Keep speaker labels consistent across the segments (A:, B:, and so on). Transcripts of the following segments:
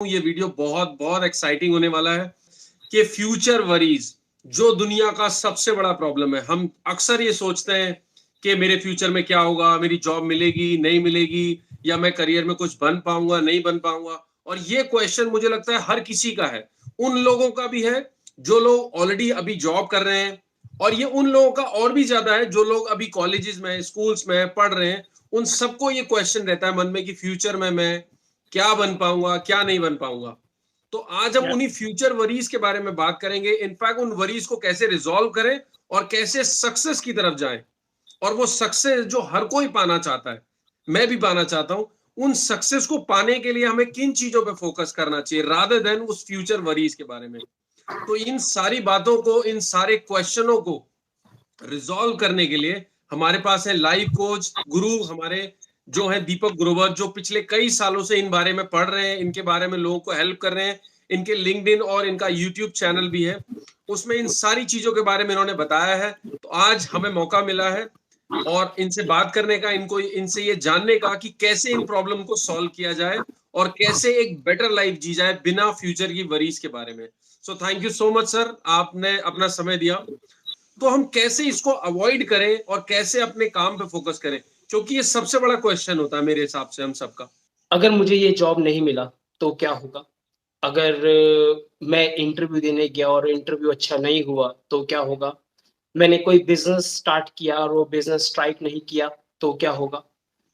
A: ये वीडियो बहुत बहुत एक्साइटिंग होने वाला है कि फ्यूचर वरीज जो दुनिया का सबसे बड़ा प्रॉब्लम है। हम अक्सर ये सोचते हैं कि मेरे फ्यूचर में क्या होगा, मेरी जॉब मिलेगी नहीं मिलेगी, या मैं करियर में कुछ बन पाऊंगा नहीं बन पाऊंगा। और ये क्वेश्चन मुझे लगता है हर किसी का है, उन लोगों का भी है जो लोग ऑलरेडी अभी जॉब कर रहे हैं, और ये उन लोगों का और भी ज्यादा है जो लोग अभी कॉलेजेस में स्कूल्स में पढ़ रहे हैं। उन सबको ये क्वेश्चन रहता है मन में कि फ्यूचर में मैं क्या बन पाऊंगा क्या नहीं बन पाऊंगा। तो आज हम उन्हीं फ्यूचर वरीज के बारे में बात करेंगे, इनफैक्ट उन वरीज को कैसे रिजॉल्व करें और कैसे सक्सेस की तरफ जाएं। और वो सक्सेस जो हर कोई पाना चाहता है, मैं भी पाना चाहता हूं, उन सक्सेस को पाने के लिए हमें किन चीजों पे फोकस करना चाहिए रादर देन उस फ्यूचर वरीज के बारे में। तो इन सारी बातों को, इन सारे क्वेश्चनों को रिजॉल्व करने के लिए हमारे पास है लाइफ कोच गुरु हमारे, जो है दीपक गुरुवर, जो पिछले कई सालों से इन बारे में पढ़ रहे हैं, इनके बारे में लोगों को हेल्प कर रहे हैं। इनके लिंक्डइन और इनका यूट्यूब चैनल भी है, उसमें इन सारी चीजों के बारे में इन्होंने बताया है। तो आज हमें मौका मिला है और इनसे बात करने का, इनको इनसे ये जानने का कि कैसे इन प्रॉब्लम को सॉल्व किया जाए और कैसे एक बेटर लाइफ जी जाए बिना फ्यूचर की वरीज के बारे में। So thank you so much sir, आपने अपना समय दिया। तो हम कैसे इसको अवॉइड करें और कैसे अपने काम पे फोकस करें, क्योंकि ये सबसे बड़ा क्वेश्चन होता है मेरे हिसाब से हम सबका।
B: अगर मुझे ये जॉब नहीं मिला तो क्या होगा? अगर मैं इंटरव्यू देने गया और इंटरव्यू अच्छा नहीं हुआ तो क्या होगा? मैंने कोई बिजनेस स्टार्ट किया और वो बिजनेस स्ट्राइक नहीं किया तो क्या होगा?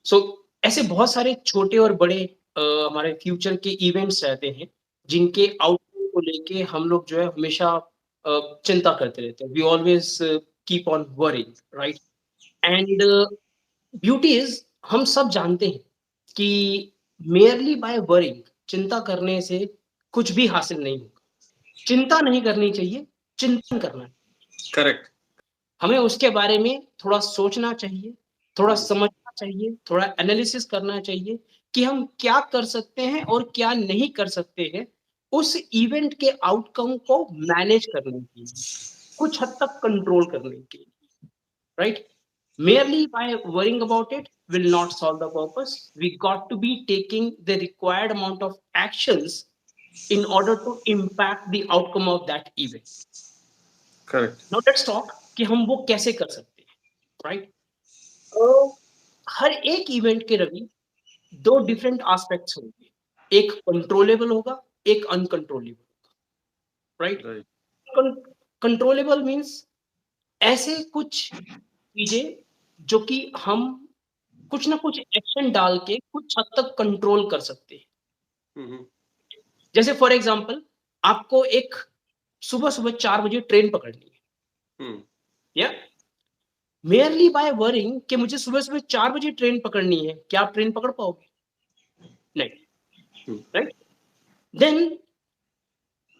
B: सो ऐसे बहुत सारे छोटे और बड़े हमारे फ्यूचर के इवेंट्स रहते हैं जिनके आउटकम को लेके हम लोग जो है हमेशा चिंता करते रहते हैं। We always keep on worrying, right? And beauty is, हम सब जानते हैं कि मेयरली बाय वरिंग, चिंता करने से कुछ भी हासिल नहीं होगा। चिंता नहीं करनी चाहिए, चिंतन करना है।
A: करेक्ट।
B: हमें उसके बारे में थोड़ा सोचना चाहिए, थोड़ा समझना चाहिए, थोड़ा एनालिसिस करना चाहिए कि हम क्या कर सकते हैं और क्या नहीं कर सकते हैं उस इवेंट के आउटकम को मैनेज करने के लिए, कुछ हद तक कंट्रोल करने के लिए, right? Merely by worrying about it will not solve the purpose. We got to be taking the required amount of actions in order to impact the outcome of that event.
A: Correct.
B: Now let's talk कि हम वो कैसे कर सकते हैं, right? तो हर एक event के रवि दो डिफरेंट एस्पेक्ट्स होंगे, एक कंट्रोलेबल होगा, एक अनकंट्रोलेबल होगा, राइट? कंट्रोलेबल मीन्स ऐसे कुछ चीजें जो कि हम कुछ ना कुछ एक्शन डाल के कुछ हद तक कंट्रोल कर सकते हैं। जैसे फॉर एग्जांपल, आपको एक सुबह-सुबह 4 बजे ट्रेन पकड़नी है। या मेयरली बाय वरिंग कि मुझे सुबह-सुबह 4 बजे ट्रेन पकड़नी है, क्या आप ट्रेन पकड़ पाओगे? नहीं, right? Then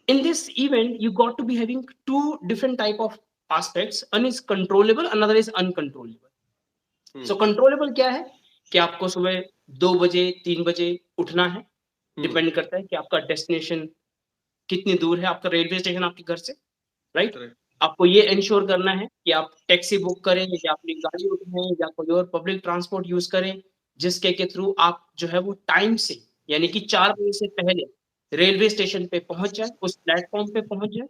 B: in this event you got to be having two different type of aspects. One is controllable, another is uncontrollable. So controllable क्या है कि आपको सुबह 2 बजे 3 बजे उठना है, डिपेंड करता है कि आपका डेस्टिनेशन कितनी दूर है, आपका रेलवे स्टेशन आपके घर से, राइट? आपको ये इंश्योर करना है कि आप टैक्सी बुक करें या अपनी गाड़ी उठाएं या कोई और पब्लिक ट्रांसपोर्ट यूज करें जिसके के थ्रू आप जो है वो टाइम से, यानी कि 4 बजे से पहले रेलवे स्टेशन पे पहुंच जाए, उस प्लेटफॉर्म पे पहुंच जाए,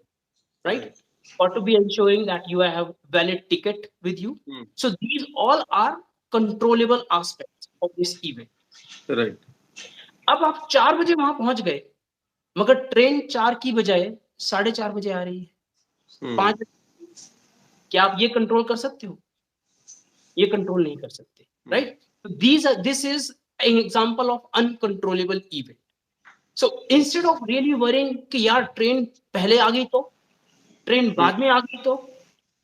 B: right? Or to be ensuring that you have valid ticket with you. So these all are controllable aspects of this event.
A: Right.
B: अब आप 4 बजे वहां पहुंच गए, मगर ट्रेन 4 की बजाय 4:30 बजे आ रही है, 5 बजे। क्या आप ये कंट्रोल कर सकते हो? ये कंट्रोल नहीं कर सकते, right? This is an example of uncontrollable event. So instead of really worrying कि यार ट्रेन पहले आ गई तो, ट्रेन बाद में आ गई तो,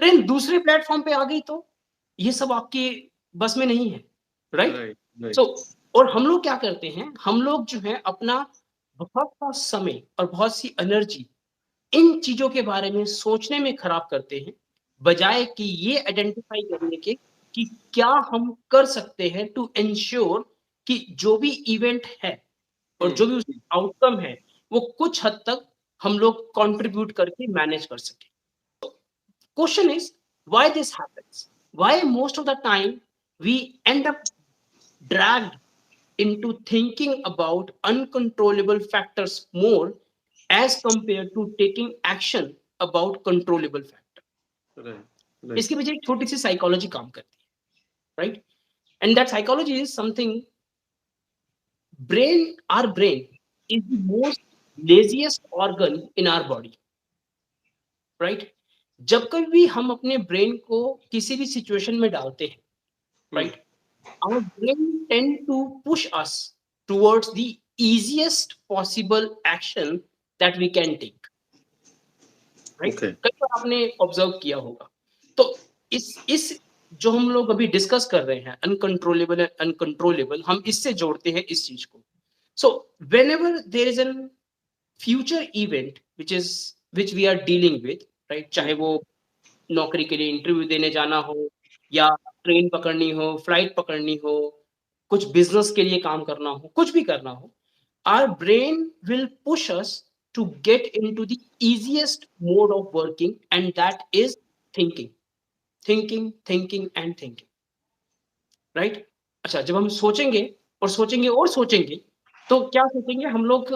B: ट्रेन दूसरे प्लेटफॉर्म पे आ गई तो, ये सब आपकी बस में नहीं है, राइट? सो और हम लोग क्या करते हैं, हम लोग जो है अपना बहुत सा समय और बहुत सी एनर्जी इन चीजों के बारे में सोचने में खराब करते हैं, बजाय कि ये आइडेंटिफाई करने के कि क्या हम कर सकते हैं टू एंश्योर कि जो भी इवेंट है और जो भी उसका आउटकम है वो कुछ हद तक हम लोग कंट्रीब्यूट करके मैनेज कर सके। Question is why this happens? Why most of the time we end up dragged into thinking about uncontrollable factors more as compared to taking action about controllable factor.
A: right.
B: इसके पीछे एक छोटी सी psychology काम करती है, right? And that psychology is something, our brain is the most laziest organ in our body, right? जब कभी भी हम अपने ब्रेन को किसी भी सिचुएशन में डालते हैं, right, our brain tend to push us towards the easiest possible action that we can take, right?
A: Okay.
B: कई बार आपने ऑब्जर्व किया होगा। तो इस जो हम लोग अभी डिस्कस कर रहे हैं, अनकंट्रोलेबल एंड अनकंट्रोलेबल, हम इससे जोड़ते हैं इस चीज को। सो whenever there is a future event which we are dealing with, right, चाहे वो नौकरी के लिए इंटरव्यू देने जाना हो, या ट्रेन पकड़नी हो, फ्लाइट पकड़नी हो, कुछ बिजनेस के लिए काम करना हो, कुछ भी करना हो, our brain will push us to get into the easiest mode of working, and that is thinking and thinking, right? अच्छा, जब हम सोचेंगे और सोचेंगे और सोचेंगे, तो क्या सोचेंगे हम लोग?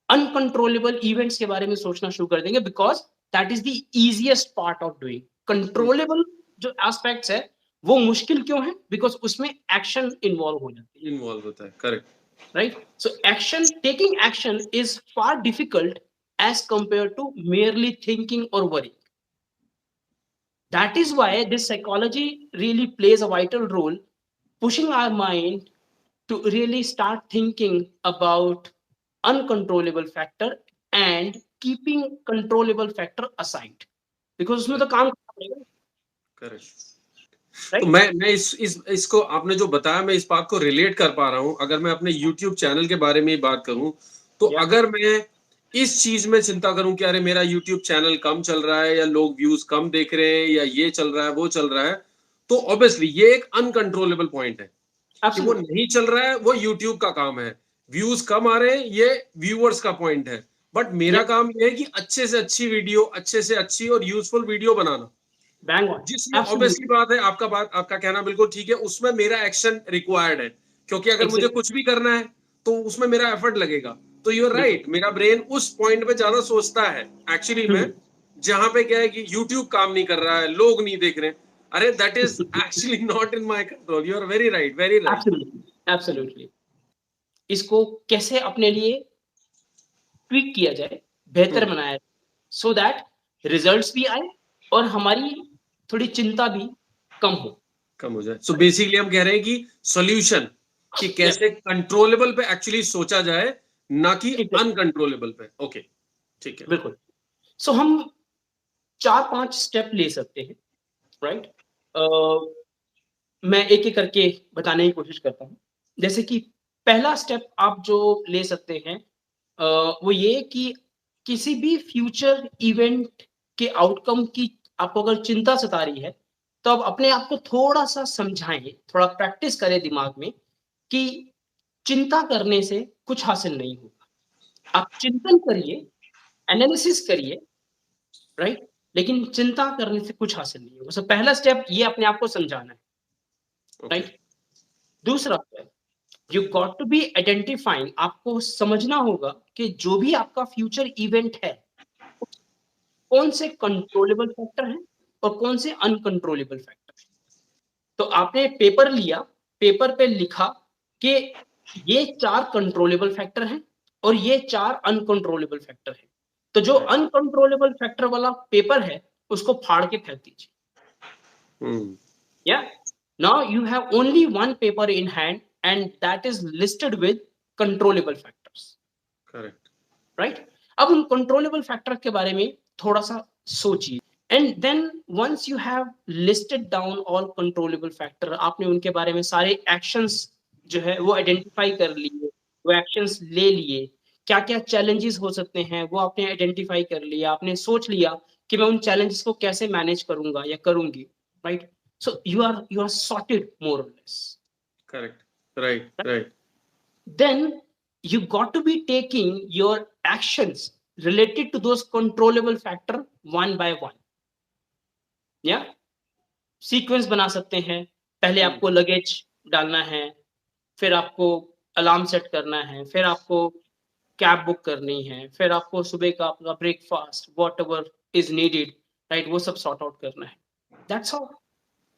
B: अनकंट्रोलेबल इवेंट्स के बारे में सोचना शुरू कर देंगे, because that is the easiest part of doing. Controllable जो एस्पेक्ट्स है वो मुश्किल क्यों है? बिकॉज उसमें एक्शन इन्वॉल्व हो जाती है,
A: इन्वॉल्व होता है, correct,
B: right? So taking action is far difficult as compare to merely thinking or worrying. That is why this psychology really plays a vital role, pushing our mind to really start thinking about uncontrollable factor and keeping controllable factor aside, because उसमें तो काम करना पड़ेगा,
A: correct.
B: right?
A: तो मैं इसको आपने जो बताया, मैं इस बात को रिलेट कर पा रहा हूँ। अगर मैं अपने YouTube चैनल के बारे में बात करूँ, तो अगर मैं इस चीज में चिंता करूं कि अरे मेरा YouTube चैनल कम चल रहा है, या लोग व्यूज कम देख रहे हैं, या ये चल रहा है, वो चल रहा है, तो ऑब्वियसली ये एक अनकंट्रोलेबल पॉइंट है कि वो नहीं चल रहा है, वो YouTube का काम है। व्यूज कम आ रहे हैं, ये व्यूअर्स का पॉइंट है। बट मेरा काम ये है कि अच्छे से अच्छी वीडियो, अच्छे से अच्छी और यूजफुल वीडियो बनाना, जिसमें ऑब्वियसली बात है, आपका कहना बिल्कुल ठीक है, उसमें मेरा एक्शन रिक्वायर्ड है, क्योंकि अगर मुझे कुछ भी करना है तो उसमें मेरा एफर्ट लगेगा। तो यू आर राइट, मेरा ब्रेन उस पॉइंट पे ज्यादा सोचता है एक्चुअली में, जहां पे क्या है कि YouTube काम नहीं कर रहा है, लोग नहीं देख रहे, अरे that is actually not in my control. You are very right, very right,
B: absolutely. इसको कैसे अपने लिए ट्विक किया जाए, बेहतर बनाया जाए, सो दैट रिजल्ट्स भी आए और हमारी थोड़ी चिंता भी कम हो
A: जाए। सो बेसिकली हम कह रहे हैं कि सॉल्यूशन, कि कैसे कंट्रोलेबल पे एक्चुअली सोचा जाए, ना कि अनकंट्रोलेबल पे। ओके, ठीक है,
B: बिल्कुल। सो हम 4-5 स्टेप ले सकते हैं, राइट? मैं एक एक करके बताने की कोशिश करता हूँ। जैसे कि पहला स्टेप आप जो ले सकते हैं, वो ये कि किसी भी फ्यूचर इवेंट के आउटकम की आपको अगर चिंता सता रही है, तो आप अपने आप को थोड़ा-सा समझाएँ, थोड़ा प्रैक्टिस करें दिमाग में कि चिंता करने से कुछ हासिल नहीं होगा। आप चिंतन करिए, एनालिसिस करिए, राइट? लेकिन चिंता करने से कुछ हासिल नहीं होगा। सो पहला स्टेप ये अपने आप को समझाना है, राइट? दूसरा step, you got to be identifying, आपको समझना होगा कि जो भी आपका फ्यूचर इवेंट है, कौन से कंट्रोलेबल फैक्टर हैं और कौन से अनकंट्रोलेबल फैक्टर हैं। तो आपने पेपर लिया, पेपर पे लिखा कि ये 4 कंट्रोलेबल फैक्टर हैं और ये 4 अनकंट्रोलेबल फैक्टर हैं। तो जो अनकंट्रोलेबल फैक्टर वाला पेपर है, उसको फाड़ के फेंक दीजिए। या now you have only one paper in hand and that is listed with controllable factors.
A: Correct.
B: Right? अब उन controllable factor के बारे में थोड़ा सा सोचिए, and then once you have listed down all controllable factor, आपने उनके बारे में सारे actions जो है वो identify कर लिए, वो actions ले लिए, क्या क्या challenges हो सकते हैं वो आपने identify कर लिया, आपने सोच लिया कि मैं उन challenges को कैसे manage करूंगा या करूंगी, right? So you are sorted more or less.
A: Correct. Right.
B: Then you got to be taking your actions related to those controllable factor one by one. Yeah, sequence बना सकते हैं। पहले आपको लगेज डालना है, फिर आपको अलार्म सेट करना है, फिर आपको कैब बुक करनी है, फिर आपको सुबह का आपका breakfast whatever is needed, right, वो सब सॉर्ट आउट करना है। That's all.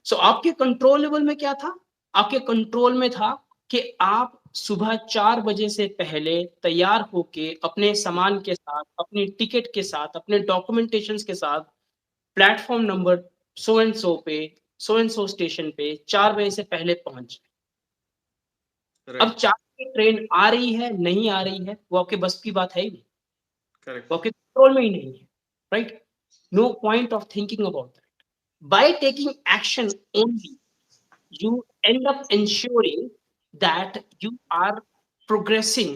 B: सो आपके कंट्रोल लेवल में क्या था? आपके कंट्रोल में था कि आप सुबह 4 बजे से पहले तैयार होके अपने सामान के साथ, अपनी टिकट के साथ, अपने डॉक्यूमेंटेशंस के साथ platform number so and so पे, सो एंड सो स्टेशन पे 4 बजे से पहले पहुंच। अब 4 बजे ट्रेन आ रही है, नहीं आ रही है, वो आपके बस की बात है ही नहीं, वो आपके कंट्रोल में ही नहीं है, right? No point of thinking about that. By taking action only, you end up ensuring that you are progressing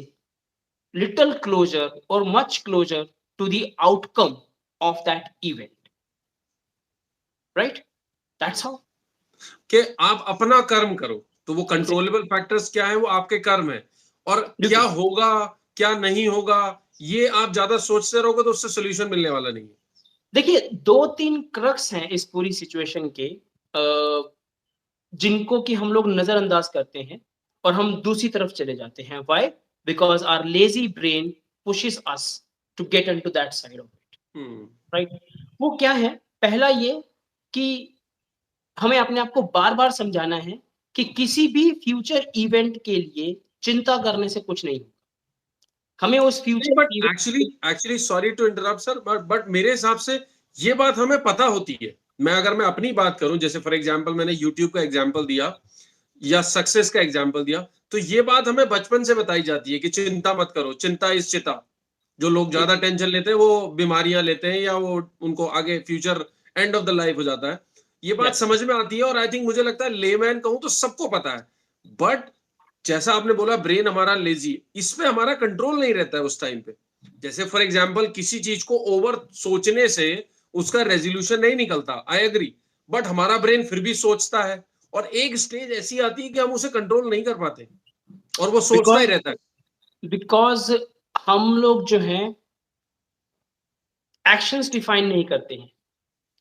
B: little closer or much closer to the outcome of that event, right? That's how.
A: कि आप अपना कर्म करो, तो वो controllable factors क्या है, वो आपके कर्म है, और क्या होगा क्या नहीं होगा ये आप ज्यादा सोचते रहोगे तो उससे सोल्यूशन मिलने वाला नहीं है।
B: देखिए 2-3 क्रक्स हैं इस पूरी सिचुएशन के, जिनको कि हम लोग नजरअंदाज करते हैं और हम दूसरी तरफ चले जाते हैं। Why? Because our lazy brain pushes us to get into that side of it, right? वो क्या है? पहला ये कि हमें अपने आप को बार-बार समझाना है कि किसी भी फ्यूचर इवेंट के लिए चिंता करने से कुछ नहीं। हमें उस future
A: but
B: event
A: actually sorry to interrupt sir, but मेरे हिसाब से ये बात हमें पता होती है। अगर मैं अपनी बात करूं, जैसे फॉर एग्जांपल मैंने यूट्यूब का एग्जांपल दिया या सक्सेस का एग्जांपल दिया, तो ये बात हमें बचपन से बताई जाती है कि चिंता मत करो, चिंता इस चिता। जो लोग ज्यादा टेंशन लेते हैं वो बीमारियां लेते हैं, या वो उनको आगे future end of the life हो जाता है। ये बात समझ में आती है, और आई थिंक मुझे लगता है लेमैन कहूं तो सबको पता है। बट जैसा आपने बोला ब्रेन हमारा लेजी, इस पे हमारा कंट्रोल नहीं रहता है उस टाइम पे। जैसे फॉर एग्जांपल किसी चीज को ओवर सोचने से उसका रेजोल्यूशन नहीं निकलता, आई एग्री, बट हमारा ब्रेन फिर भी सोचता है, और एक स्टेज ऐसी आती है कि हम उसे कंट्रोल नहीं कर पाते और वो सोचता ही रहता है।
B: बिकॉज हम लोग जो हैं एक्शंस डिफाइन नहीं करते हैं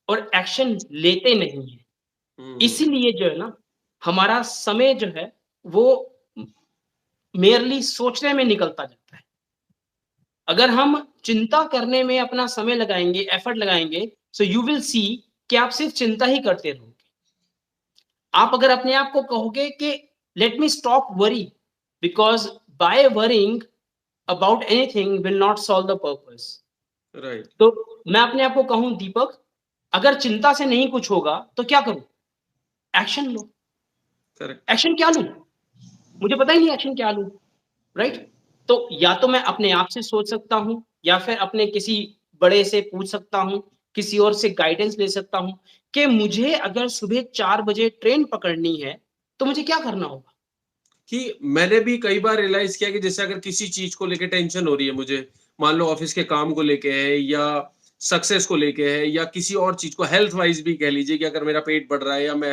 B: और एक्शन लेते नहीं है, इसीलिए जो है ना हमारा समय जो है वो मेयरली सोचने में निकलता जाता है। अगर हम चिंता करने में अपना समय लगाएंगे, एफर्ट लगाएंगे, सो यू विल सी कि आप सिर्फ चिंता ही करते रहोगे। आप अगर अपने आप को कहोगे कि let me stop worry, because by worrying about anything will not solve the purpose,
A: right.
B: तो मैं अपने आप को कहूं दीपक, अगर चिंता से नहीं कुछ होगा तो क्या करूं? एक्शन लो।
A: करेक्ट।
B: एक्शन क्या लूं? मुझे पता ही नहीं एक्शन क्या लूं, राइट? तो या तो मैं अपने आप से सोच सकता हूं, या फिर अपने किसी बड़े से पूछ सकता हूं, किसी और से गाइडेंस ले सकता हूं कि मुझे अगर सुबह 4 बजे ट्रेन पकड़नी है तो मुझे क्या करना होगा।
A: कि मैंने भी कई बार रियलाइज किया कि जैसे अगर किसी चीज को लेके टेंशन हो रही है मुझे, मान लो ऑफिस के काम को लेके है, या सक्सेस को लेके है, या किसी और चीज को हेल्थ वाइज भी कह लीजिए कि अगर मेरा पेट बढ़ रहा है या मैं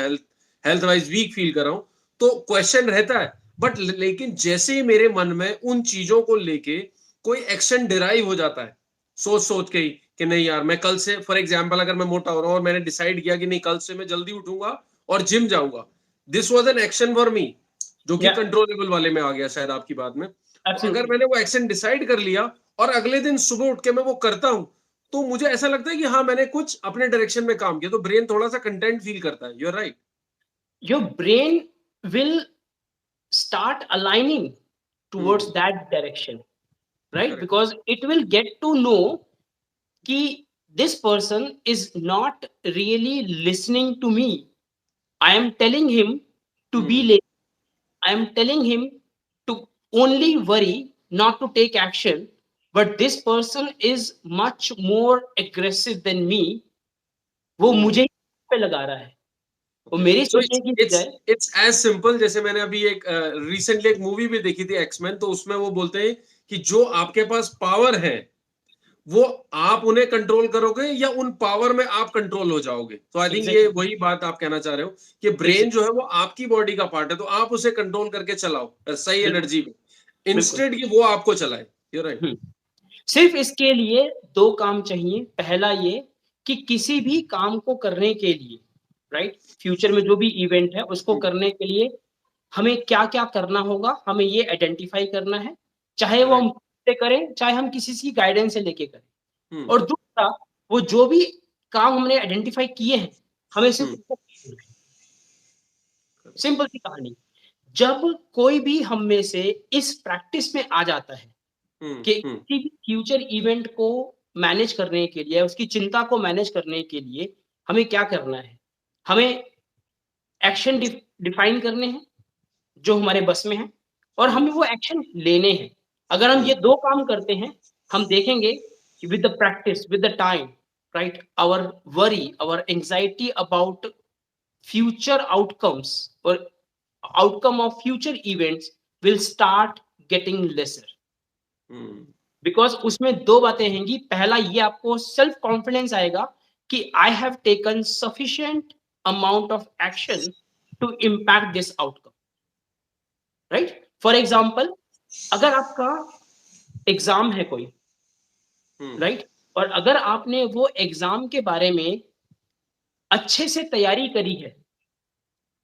A: हेल्थ वाइज वीक फील कर रहा हूं, तो क्वेश्चन रहता है। बट लेकिन जैसे ही मेरे मन में उन चीजों को लेके कोई एक्शन डिराइव हो जाता है, सोच सोच के ही कि नहीं यार मैं कल से, फॉर एग्जाम्पल अगर मैं मोटा हो रहा हूं और मैंने डिसाइड किया कि नहीं कल से मैं जल्दी उठूंगा और जिम जाऊंगा, this was an action for me, जो कि कंट्रोलेबल वाले में आ गया शायद आपकी बात में। तो अगर मैंने वो एक्शन डिसाइड कर लिया और अगले दिन सुबह उठ के मैं वो करता हूं, तो मुझे ऐसा लगता है कि हाँ मैंने कुछ अपने डायरेक्शन में काम किया, तो ब्रेन थोड़ा सा कंटेंट फील करता है। You are right.
B: Your brain will start aligning towards that direction, right?
A: Correct.
B: Because it will get to know कि this person is not really listening to me. I am telling him to be lazy. I am telling him to only worry, not to take action. But this person is much more aggressive than me. वो मुझे पे लगा रहा है, वो मेरी
A: So
B: सोचने की बजाय।
A: it's as simple, जैसे मैंने अभी एक रिसेंटली एक मूवी भी देखी थी एक्समैन, तो उसमें वो बोलते हैं कि जो आपके पास पावर है वो आप उन्हें कंट्रोल करोगे या उन पावर में आप कंट्रोल हो जाओगे। तो आई थिंक ये वही बात आप कहना चाह रहे हो कि ब्रेन जो है वो आपकी बॉडी का पार्ट है, तो आप उसे कंट्रोल करके चलाओ सही एनर्जी में, इंस्टेड कि वो आपको चलाए। You right.
B: सिर्फ इसके लिए 2 काम चाहिए। पहला ये कि किसी भी काम को करने के लिए, राइट, फ्यूचर में जो भी इवेंट है उसको करने के लिए हमें क्या क्या करना होगा, हमें ये आइडेंटिफाई करना है, चाहे वो हम खुद से करें, चाहे हम किसी की गाइडेंस से लेके करें। और दूसरा, वो जो भी काम हमने आइडेंटिफाई किए हैं, हमें सिर्फ सिंपल सी कहानी, जब कोई भी हम में से इस प्रैक्टिस में आ जाता है कि किसी भी फ्यूचर इवेंट को मैनेज करने के लिए, उसकी चिंता को मैनेज करने के लिए हमें क्या करना है, हमें एक्शन डिफाइन करने हैं जो हमारे बस में है, और हमें वो एक्शन लेने हैं। अगर हम ये 2 काम करते हैं, हम देखेंगे कि with the practice, with the time, right, our worry, our anxiety about future outcomes और outcome of future events will start getting lesser. Because उसमें 2 बातें हैंगी। पहला, ये आपको सेल्फ कॉन्फिडेंस आएगा कि I have taken sufficient amount of action to impact this outcome, right. For example, अगर आपका एग्जाम है कोई, राइट, और अगर आपने वो एग्जाम के बारे में अच्छे से तैयारी करी है,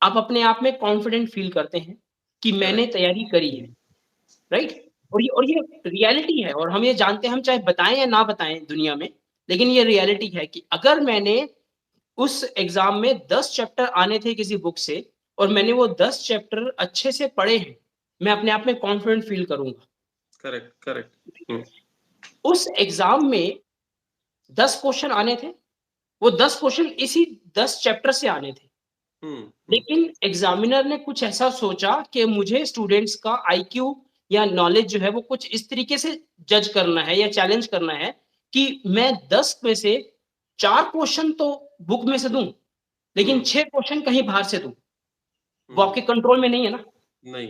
B: आप अपने आप में कॉन्फिडेंट फील करते हैं कि मैंने तैयारी करी है, राइट। और ये रियलिटी है, और हम ये जानते हैं, हम चाहे बताएं या ना बताएं दुनिया में, लेकिन ये रियलिटी है कि अगर मैंने उस एग्जाम में 10 चैप्टर आने थे किसी बुक से, और मैंने वो 10 चैप्टर अच्छे से पढ़े हैं, मैं अपने आप में कॉन्फिडेंट फील करूंगा।
A: करेक्ट।
B: उस एग्जाम में 10 क्वेश्चन आने थे, वो 10 क्वेश्चन इसी 10 चैप्टर से आने थे, लेकिन एग्जामिनर ने कुछ ऐसा सोचा कि मुझे स्टूडेंट्स का आईक्यू या नॉलेज जो है वो कुछ इस तरीके से जज करना है या चैलेंज करना है कि मैं 10 में से 4 क्वेश्चन तो बुक में से दूं, लेकिन 6 क्वेश्चन कहीं बाहर से दूं। वो आपके कंट्रोल में नहीं है ना,
A: नहीं,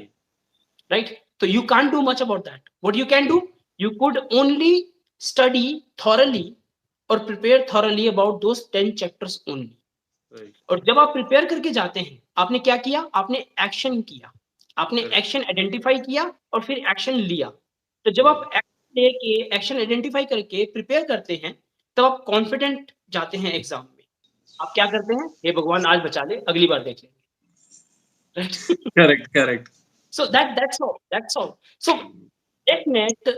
B: राइट। तो you can't do much about that. What you can do, you could only study thoroughly और prepare thoroughly about those 10 chapters only. और जब आप प्रिपेयर करके जाते हैं, आपने क्या किया, आपने एक्शन किया, आपने एक्शन आइडेंटिफाई किया और फिर एक्शन लिया। तो जब आप एक्शन लेके, एक्शन आइडेंटिफाई करके प्रिपेयर करते हैं, तब आप कॉन्फिडेंट जाते हैं एग्जाम में। आप क्या करते हैं, हे भगवान आज बचा ले, अगली बार देख लेंगे।
A: Correct.
B: So that's all. So definite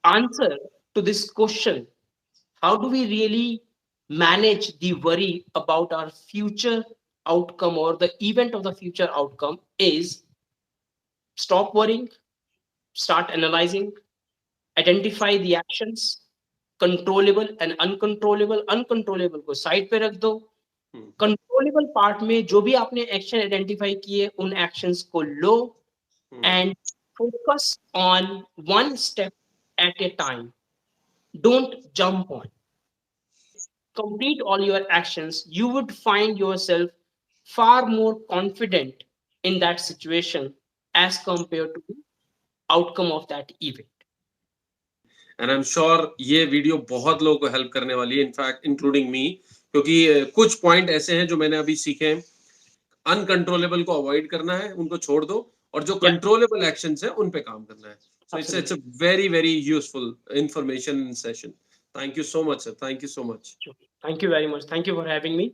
B: answer to this question, how do we really manage the worry about our future outcome or the event of the future outcome, is stop worrying, start analyzing, identify the actions, controllable and uncontrollable। uncontrollable को side पे रख दो, controllable part में जो भी आपने action identify किए, उन एक्शंस को लो and focus on one step at a time. Don't jump on. Complete all your actions. You would find yourself far more confident in that situation as compared to the outcome of that event.
A: And I'm sure ये video बहुत लोगों को help करने वाली है, in fact including me, क्योंकि कुछ point ऐसे हैं जो मैंने अभी सीखे हैं। अनकंट्रोलेबल को अवॉइड करना है, उनको छोड़ दो, और जो कंट्रोलेबल एक्शंस है उन पे काम करना है। So it's a very useful information session. Thank you so much, sir. Thank you so much.
B: Thank you very much. Thank you for having me.